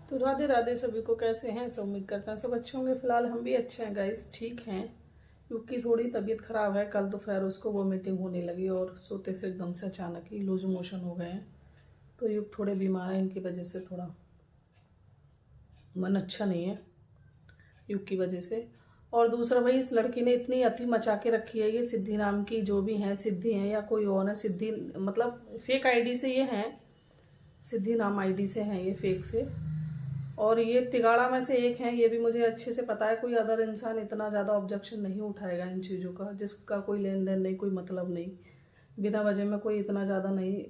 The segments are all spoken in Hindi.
तो राधे राधे सभी को। कैसे हैं सब? उम्मीद करते हैं सब अच्छे होंगे। फिलहाल हम भी अच्छे हैं गाइस, ठीक हैं। युग की थोड़ी तबीयत खराब है। कल दोपहर उसको वोमिटिंग होने लगी और सोते से एकदम से अचानक ही लूज मोशन हो गए हैं। तो युग थोड़े बीमार है, इनकी वजह से थोड़ा मन अच्छा नहीं है युग की वजह से। और दूसरा भाई, इस लड़की ने इतनी अति मचा के रखी है। ये सिद्धि नाम की जो भी हैं, सिद्धि हैं या कोई और है, सिद्धि मतलब फेक आईडी से ये हैं, सिद्धि नाम आईडी से हैं ये, फेक से। और ये तिगाड़ा में से एक है, ये भी मुझे अच्छे से पता है। कोई अदर इंसान इतना ज़्यादा ऑब्जेक्शन नहीं उठाएगा इन चीज़ों का, जिसका कोई लेन देन नहीं, कोई मतलब नहीं, बिना वजह में कोई इतना ज़्यादा नहीं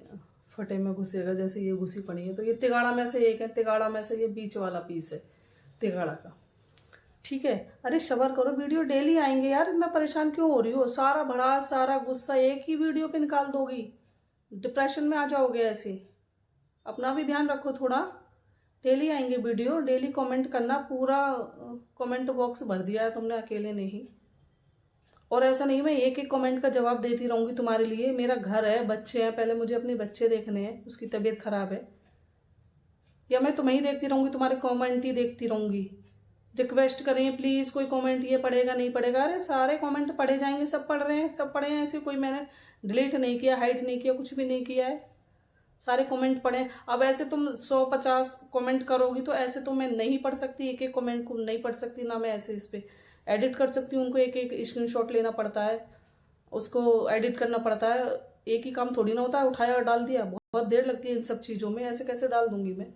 फटे में घुसेगा जैसे ये घुसी पड़ी है। तो ये तिगाड़ा में से एक है, तिगाड़ा में से ये बीच वाला पीस है तिगाड़ा का, ठीक है। अरे सबर करो, वीडियो डेली आएंगे यार, इतना परेशान क्यों हो रही हो? सारा भड़ास सारा गुस्सा एक ही वीडियो पे निकाल दोगी, डिप्रेशन में आ जाओगे ऐसे। अपना भी ध्यान रखो थोड़ा। डेली आएंगे वीडियो, डेली कमेंट करना, पूरा कमेंट बॉक्स भर दिया है तुमने, अकेले नहीं। और ऐसा नहीं मैं एक एक कमेंट का जवाब देती रहूंगी तुम्हारे लिए। मेरा घर है, बच्चे हैं, पहले मुझे अपने बच्चे देखने हैं, उसकी तबीयत खराब है। या मैं तुम्हें ही देखती रहूंगी, तुम्हारे कमेंट ही देखती रहूंगी? रिक्वेस्ट करें प्लीज, कोई कमेंट ये पढ़ेगा नहीं पढ़ेगा? अरे सारे कमेंट पढ़े जाएंगे, सब पढ़ रहे हैं, सब पढ़े हैं। ऐसे कोई मैंने डिलीट नहीं किया, हाइड नहीं किया, कुछ भी नहीं किया है, सारे कमेंट पढ़े। अब ऐसे तुम 150 कमेंट करोगी तो ऐसे तो मैं नहीं पढ़ सकती, एक एक कमेंट को नहीं पढ़ सकती ना। मैं ऐसे इस पे एडिट कर सकती हूँ, उनको एक एक स्क्रीनशॉट लेना पड़ता है, उसको एडिट करना पड़ता है। एक ही काम थोड़ी ना होता है, उठाया और डाल दिया। बहुत देर लगती है इन सब चीज़ों में, ऐसे कैसे डाल दूंगी मैं?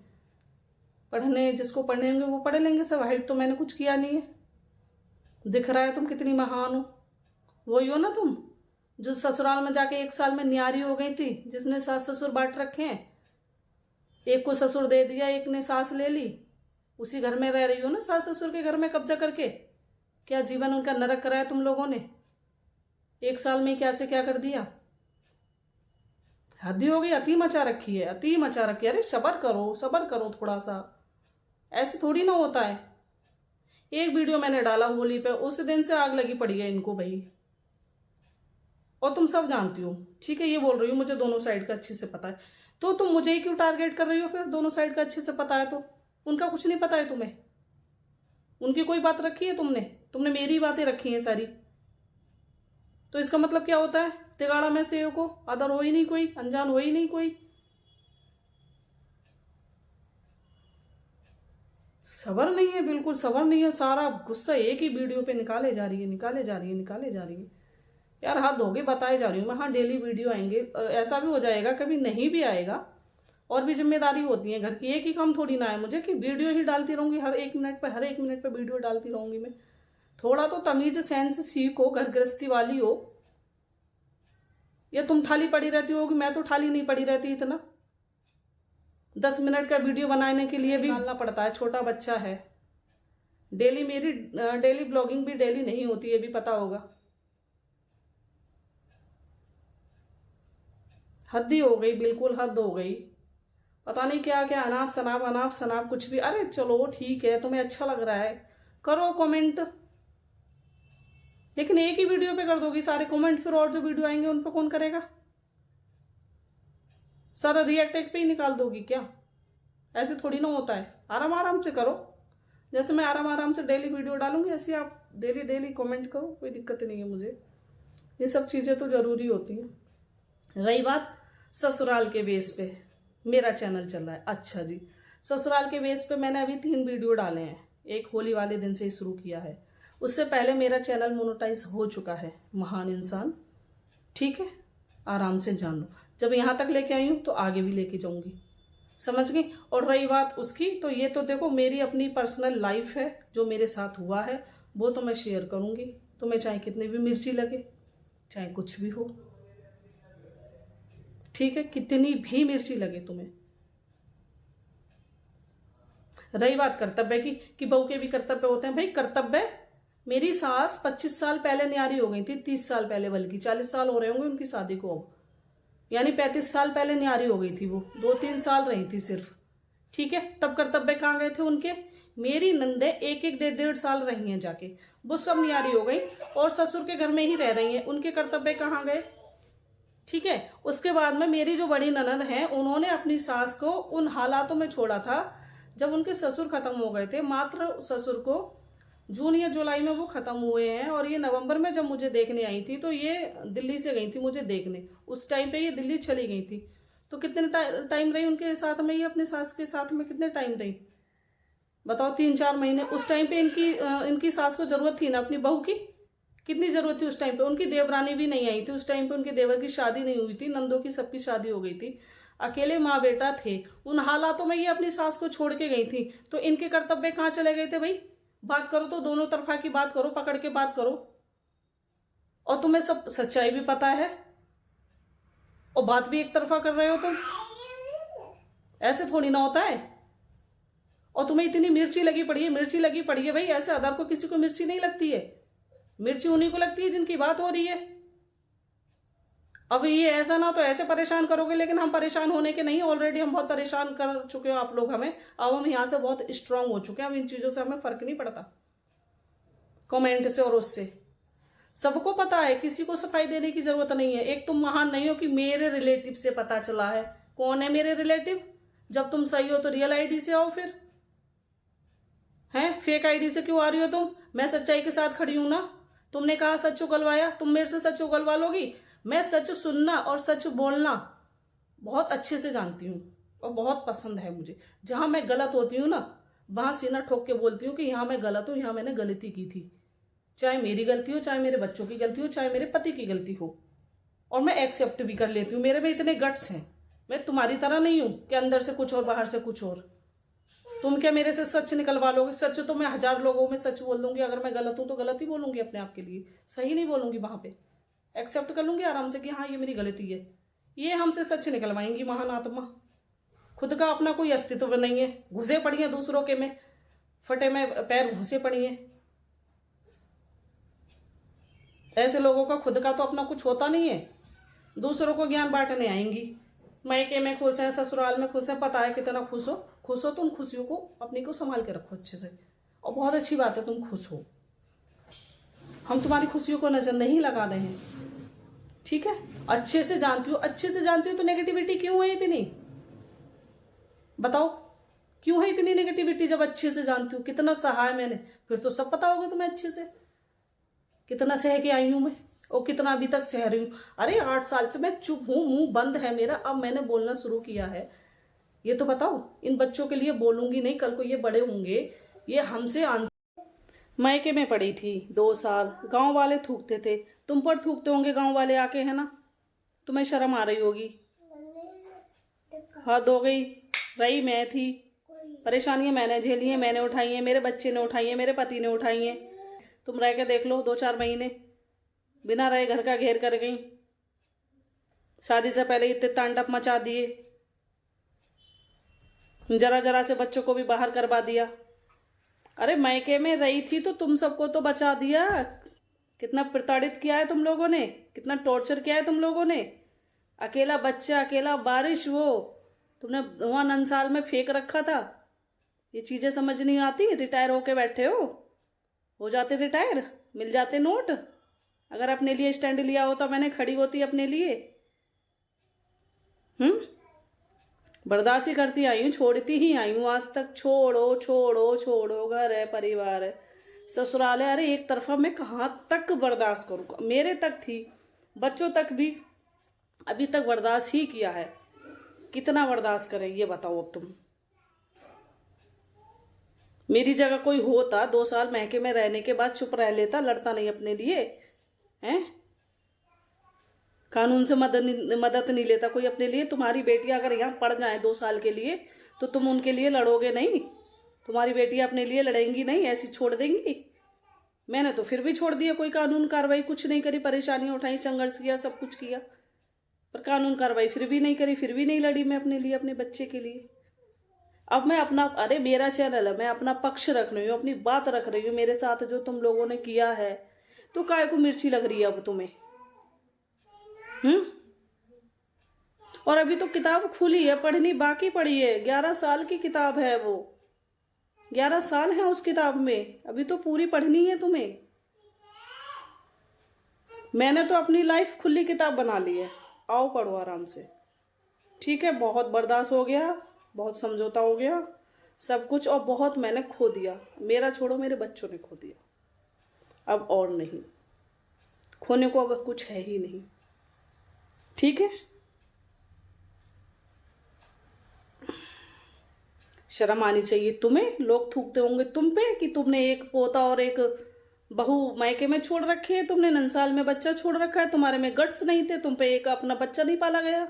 पढ़ने जिसको पढ़ने होंगे वो पढ़ लेंगे सब। हाइड तो मैंने कुछ किया नहीं है। दिख रहा है तुम कितनी महान हो। वही हो ना तुम जो ससुराल में जाके 1 साल में न्यारी हो गई थी, जिसने सास ससुर बांट रखे हैं। एक को ससुर दे दिया, एक ने सास ले ली, उसी घर में रह रही हो ना, सास ससुर के घर में कब्जा करके। क्या जीवन उनका नरक कराया तुम लोगों ने? 1 साल में क्या से क्या कर दिया? हद ही हो गई, अति मचा रखी है, अति मचा रखी है। अरे सबर करो थोड़ा सा, ऐसे थोड़ी ना होता है। एक वीडियो मैंने डाला होली पे, उस दिन से आग लगी पड़ी है इनको भाई। और तुम सब जानती हो, ठीक है। ये बोल रही हूँ मुझे दोनों साइड का अच्छे से पता है, तो तुम मुझे ही क्यों टारगेट कर रही हो फिर? दोनों साइड का अच्छे से पता है तो उनका कुछ नहीं पता है तुम्हें? उनकी कोई बात रखी है तुमने मेरी बातें रखी हैं सारी। तो इसका मतलब क्या होता है? तिगाड़ा में से को अदर हो ही नहीं कोई, अनजान हो ही नहीं कोई। सबर नहीं है, बिल्कुल सबर नहीं है। सारा गुस्सा एक ही वीडियो पे निकाले जा रही है। यार हद हो गई, बताए जा रही हूँ मैं। हाँ डेली वीडियो आएंगे, ऐसा भी हो जाएगा कभी नहीं भी आएगा, और भी जिम्मेदारी होती है घर की। एक ही काम थोड़ी ना है मुझे कि वीडियो ही डालती रहूंगी हर एक मिनट पे वीडियो डालती रहूंगी मैं। थोड़ा तो तमीज सेंस सीखो, घर गृहस्थी वाली हो। या तुम ठाली पड़ी रहती होगी, मैं तो ठाली नहीं पड़ी रहती इतना। 10 मिनट का वीडियो बनाने के लिए भी डालना पड़ता है, छोटा बच्चा है। मेरी डेली ब्लॉगिंग भी डेली नहीं होती, ये भी पता होगा। हद ही हो गई, बिल्कुल हद हो गई। पता नहीं क्या क्या अनाप शनाप कुछ भी। अरे चलो ठीक है, तुम्हें अच्छा लग रहा है करो कमेंट, लेकिन एक ही वीडियो पे कर दोगी सारे कमेंट, फिर और जो वीडियो आएंगे उन पे कौन करेगा? सारा रिएक्ट एक पे ही निकाल दोगी क्या? ऐसे थोड़ी ना होता है। आराम आराम से करो, जैसे मैं आराम से डेली वीडियो डालूंगी ऐसे आप डेली कमेंट करो, कोई दिक्कत नहीं है मुझे। ये सब चीजें तो जरूरी होती हैं। रही बात ससुराल के बेस पे मेरा चैनल चल रहा है, अच्छा जी, ससुराल के बेस पे मैंने अभी 3 वीडियो डाले हैं। एक होली वाले दिन से ही शुरू किया है, उससे पहले मेरा चैनल मोनेटाइज हो चुका है। महान इंसान, ठीक है, आराम से जान लो। जब यहाँ तक लेके आई हूँ तो आगे भी लेके जाऊंगी, समझ गई? और रही बात उसकी, तो ये तो देखो मेरी अपनी पर्सनल लाइफ है, जो मेरे साथ हुआ है वो तो मैं शेयर करूंगी। तुम्हें चाहे कितनी भी मिर्ची लगे, चाहे कुछ भी हो, ठीक है, कितनी भी मिर्ची लगे तुम्हें। रही बात कर्तव्य की कि बहू के भी कर्तव्य होते हैं, भाई कर्तव्य। मेरी सास 25 साल पहले न्यारी हो गई थी, 30 साल पहले, बल्कि 40 साल हो रहे होंगे उनकी शादी को अब, यानी 35 साल पहले न्यारी हो गई थी वो। 2-3 साल रही थी सिर्फ, ठीक है। तब कर्तव्य कहाँ गए थे उनके? मेरी नंदे 1-1, 1.5 साल रही हैं जाके, वो सब न्यारी हो गई और ससुर के घर में ही रह रही हैं। उनके कर्तव्य कहाँ गए? ठीक है। उसके बाद में मेरी जो बड़ी ननद हैं, उन्होंने अपनी सास को उन हालातों में छोड़ा था जब उनके ससुर खत्म हो गए थे, मात्र ससुर को जून या जुलाई में वो खत्म हुए हैं, और ये नवंबर में जब मुझे देखने आई थी तो ये दिल्ली से गई थी मुझे देखने। उस टाइम पे ये दिल्ली चली गई थी। तो कितने टाइम रही उनके साथ में, ये अपने सास के साथ में कितने टाइम रही बताओ? 3-4 महीने। उस टाइम पे इनकी सास को जरूरत थी ना अपनी बहू की? कितनी जरूरत थी उस टाइम पे? उनकी देवरानी भी नहीं आई थी उस टाइम पे, उनके देवर की शादी नहीं हुई थी, नंदों की सबकी शादी हो गई थी, अकेले माँ बेटा थे। उन हालातों में ये अपनी सास को छोड़ के गई थी, तो इनके कर्तव्य कहाँ चले गए थे भाई? बात करो तो दोनों तरफा की बात करो, पकड़ के बात करो। और तुम्हें सब सच्चाई भी पता है और बात भी एक तरफा कर रहे हो तुम। ऐसे थोड़ी ना होता है। और तुम्हें इतनी मिर्ची लगी पड़ी है भाई। ऐसे अदर को किसी को मिर्ची नहीं लगती है, मिर्ची उन्हीं को लगती है जिनकी बात हो रही है। अब ये ऐसा ना तो ऐसे परेशान करोगे, लेकिन हम परेशान होने के नहीं, ऑलरेडी हम बहुत परेशान कर चुके हो आप लोग हमें। अब हम यहाँ से बहुत स्ट्रांग हो चुके हैं, अब इन चीजों से हमें फर्क नहीं पड़ता, कमेंट से और उससे। सबको पता है, किसी को सफाई देने की जरूरत नहीं है। एक तुम महान नहीं हो कि मेरे रिलेटिव से पता चला है। कौन है मेरे रिलेटिव? जब तुम सही हो तो रियल आईडी से आओ, फिर हैं फेक आईडी से क्यों आ रही हो तुम? मैं सच्चाई के साथ खड़ी हूं ना। तुमने कहा सच उगलवाया, तुम मेरे से सच उगलवा लोगी? मैं सच सुनना और सच बोलना बहुत अच्छे से जानती हूँ और बहुत पसंद है मुझे। जहां मैं गलत होती हूँ ना, वहां सीना ठोक के बोलती हूँ कि यहाँ मैं गलत हूँ, यहाँ मैंने गलती की थी। चाहे मेरी गलती हो, चाहे मेरे बच्चों की गलती हो, चाहे मेरे पति की गलती हो, और मैं एक्सेप्ट भी कर लेती हूँ। मेरे में इतने गट्स हैं। मैं तुम्हारी तरह नहीं हूं कि अंदर से कुछ और बाहर से कुछ और। तुम क्या मेरे से सच निकलवा लोगे? सच तो मैं 1000 लोगों में सच बोल दूंगी। अगर मैं गलत हूं तो गलत ही बोलूंगी अपने आप के लिए, सही नहीं बोलूंगी। वहां पे एक्सेप्ट कर लूंगी आराम से कि हाँ ये मेरी गलती है। ये हमसे सच निकलवाएंगी महान आत्मा। खुद का अपना कोई अस्तित्व नहीं है, घुसे पड़ी है दूसरों के में, फटे में पैर घुसे पड़ी है। ऐसे लोगों का खुद का तो अपना कुछ होता नहीं है, दूसरों को ज्ञान बांटने आएंगी। मायके में खुश है, ससुराल में खुश है, पता है कितना खुश हो। खुश हो तुम, खुशियों को अपनी को संभाल के रखो अच्छे से, और बहुत अच्छी बात है तुम खुश हो। हम तुम्हारी खुशियों को नजर नहीं लगा रहे हैं, ठीक है? अच्छे से जानती हो तो नेगेटिविटी क्यों है इतनी? बताओ क्यों है इतनी नेगेटिविटी? जब अच्छे से जानती हूँ, कितना सहा है मैंने, फिर तो सब पता होगा तुम्हें अच्छे से। कितना सह के आई हूं मैं, और कितना अभी तक सह रही हूँ। अरे 8 साल से मैं चुप हूं, मुंह बंद है मेरा, अब मैंने बोलना शुरू किया है। ये तो बताओ, इन बच्चों के लिए बोलूंगी नहीं, कल को ये बड़े होंगे, ये हमसे आंसर। मायके में पड़ी थी 2 साल, गांव वाले थूकते थे, तुम पर थूकते होंगे गांव वाले आके, है ना? तुम्हें शर्म आ रही होगी। हद हो गई। रही मैं थी, परेशानियां मैंने झेली हैं, मैंने उठाई हैं, मेरे बच्चे ने उठाई हैं, मेरे पति ने उठाई हैं। तुम रह के देख लो, 2-4 महीने बिना रहे घर का घेर कर गई। शादी से पहले इतने तांडव मचा दिए, जरा जरा से बच्चों को भी बाहर करवा दिया। अरे मायके में रही थी तो तुम सबको तो बचा दिया। कितना प्रताड़ित किया है तुम लोगों ने, कितना टॉर्चर किया है तुम लोगों ने। अकेला बच्चा, अकेला बारिश, वो तुमने वहां नंसाल में फेंक रखा था। ये चीजें समझ नहीं आती। रिटायर होके बैठे हो जाते रिटायर, मिल जाते नोट। अगर अपने लिए स्टैंड लिया होता, मैंने खड़ी होती अपने लिए। बर्दाश्त ही करती आई हूँ, छोड़ती ही आई हूँ आज तक। छोड़ो छोड़ो छोड़ो, घर है, परिवार है, ससुराल है। अरे एक तरफा मैं कहाँ तक बर्दाश्त करूँ? मेरे तक थी, बच्चों तक भी अभी तक बर्दाश्त ही किया है। कितना बर्दाश्त करें ये बताओ अब तुम। मेरी जगह कोई होता, 2 साल महके में रहने के बाद चुप रह लेता, लड़ता नहीं अपने लिए, हैं? कानून से मदद नहीं लेता कोई अपने लिए। तुम्हारी बेटियां अगर यहाँ पढ़ जाए 2 साल के लिए, तो तुम उनके लिए लड़ोगे नहीं? तुम्हारी बेटियां अपने लिए लड़ेंगी नहीं, ऐसी छोड़ देंगी? मैंने तो फिर भी छोड़ दिया, कोई कानून कार्रवाई कुछ नहीं करी, परेशानियां उठाई, संघर्ष किया, सब कुछ किया, पर कानून कार्रवाई फिर भी नहीं करी, फिर भी नहीं लड़ी मैं अपने लिए, अपने बच्चे के लिए। अब मैं अपना, अरे मेरा चैनल है, मैं अपना पक्ष रख रही हूँ, अपनी बात रख रही हूँ। मेरे साथ जो तुम लोगों ने किया है, तो काय को मिर्ची लग रही है अब तुम्हें? और अभी तो किताब खुली है, पढ़नी बाकी पड़ी है। 11 साल की किताब है वो, 11 साल है उस किताब में, अभी तो पूरी पढ़नी है तुम्हें। मैंने तो अपनी लाइफ खुली किताब बना ली है। आओ पढ़ो आराम से, ठीक है? बहुत बर्दाश्त हो गया, बहुत समझौता हो गया, सब कुछ, और बहुत मैंने खो दिया। मेरा छोड़ो, मेरे बच्चों ने खो दिया। अब और नहीं खोने को, अब कुछ है ही नहीं। ठीक है, शर्म आनी चाहिए तुम्हें। लोग थूकते होंगे तुम पे कि तुमने एक पोता और एक बहू मायके में छोड़ रखी है, तुमने नंसाल में बच्चा छोड़ रखा है, तुम्हारे में गट्स नहीं थे, तुम पे एक अपना बच्चा नहीं पाला गया।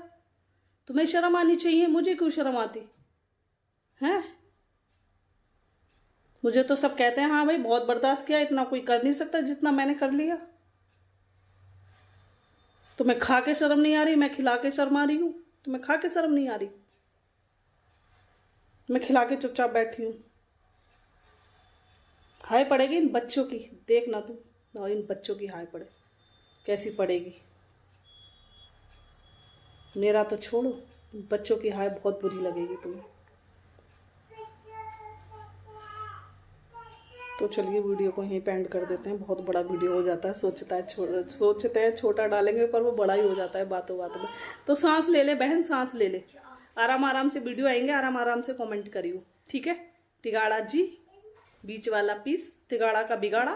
तुम्हें शर्म आनी चाहिए। मुझे क्यों शर्म आती है? मुझे तो सब कहते हैं हाँ भाई बहुत बर्दाश्त किया, इतना कोई कर नहीं सकता जितना मैंने कर लिया। तुम्हें खा के शर्म नहीं आ रही, मैं खिला के शर्म आ रही हूँ। तुम्हें खा के शर्म नहीं आ रही, मैं खिला के चुपचाप बैठी हूँ। हाय पड़ेगी इन बच्चों की, देखना तुम। और इन बच्चों की हाय पड़े, कैसी पड़ेगी। मेरा तो छोड़ो, बच्चों की हाय बहुत बुरी लगेगी तुम्हें। तो चलिए वीडियो को यहीं पे एंड कर देते हैं। बहुत बड़ा वीडियो हो जाता है, सोचते हैं छोटा डालेंगे, पर वो बड़ा ही हो जाता है बातों बातों में। तो सांस ले ले बहन, सांस ले ले। आराम आराम से वीडियो आएंगे, आराम आराम से कमेंट करियो। ठीक है। तिगाड़ा जी, बीच वाला पीस, तिगाड़ा का बिगाड़ा।